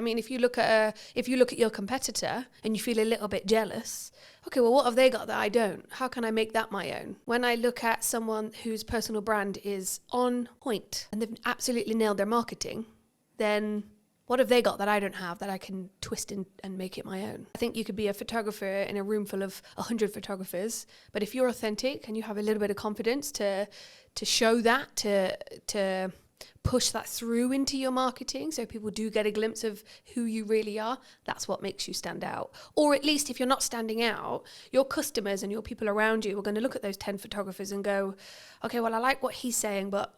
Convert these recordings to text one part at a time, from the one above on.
mean, if you look at your competitor and you feel a little bit jealous, okay, well, what have they got that I don't? How can I make that my own? When I look at someone whose personal brand is on point and they've absolutely nailed their marketing, then what have they got that I don't have that I can twist in and make it my own? I think you could be a photographer in a room full of 100 photographers, but if you're authentic and you have a little bit of confidence to show that, to push that through into your marketing so people do get a glimpse of who you really are, that's what makes you stand out. Or at least if you're not standing out, your customers and your people around you are going to look at those 10 photographers and go, okay, well, I like what he's saying, but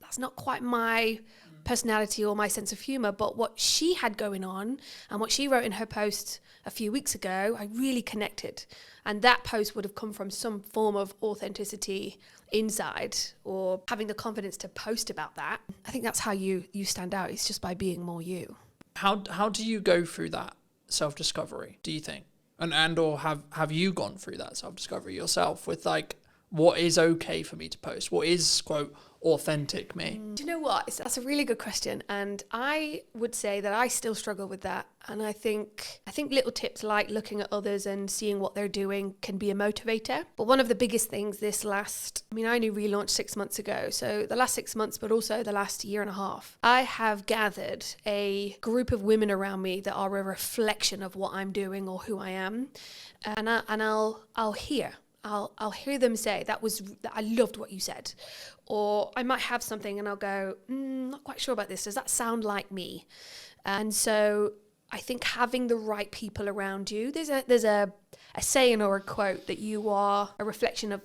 that's not quite my personality or my sense of humor. But what she had going on and what she wrote in her post a few weeks ago, I really connected. And that post would have come from some form of authenticity inside, or having the confidence to post about that. I think that's how you stand out. It's just by being more you. How do you go through that self-discovery, do you think? And or have you gone through that self-discovery yourself with like, what is okay for me to post? What is, quote, authentic me? Do you know what? That's a really good question. And I would say that I still struggle with that. And I think little tips like looking at others and seeing what they're doing can be a motivator. But one of the biggest things I only relaunched 6 months ago. So the last 6 months, but also the last year and a half, I have gathered a group of women around me that are a reflection of what I'm doing or who I am. And I'll hear them say, I loved what you said. Or I might have something and I'll go, not quite sure about this. Does that sound like me? And so I think having the right people around you, there's a saying or a quote that you are a reflection of.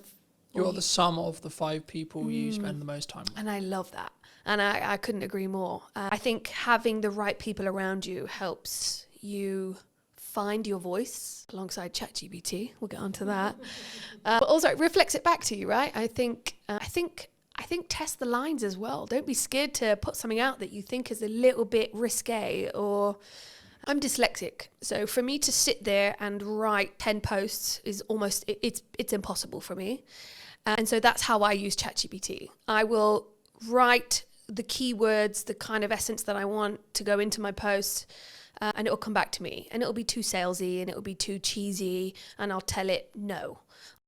You're the sum of the 5 people you spend the most time with. And I love that. And I couldn't agree more. I think having the right people around you helps you find your voice alongside ChatGPT. We'll get onto that. But also it reflects it back to you, right? I think test the lines as well. Don't be scared to put something out that you think is a little bit risque. Or I'm dyslexic, so for me to sit there and write 10 posts is almost, it's impossible for me. And so that's how I use ChatGPT. I will write the keywords, the kind of essence that I want to go into my post, and it'll come back to me, and it'll be too salesy and it'll be too cheesy, and I'll tell it no.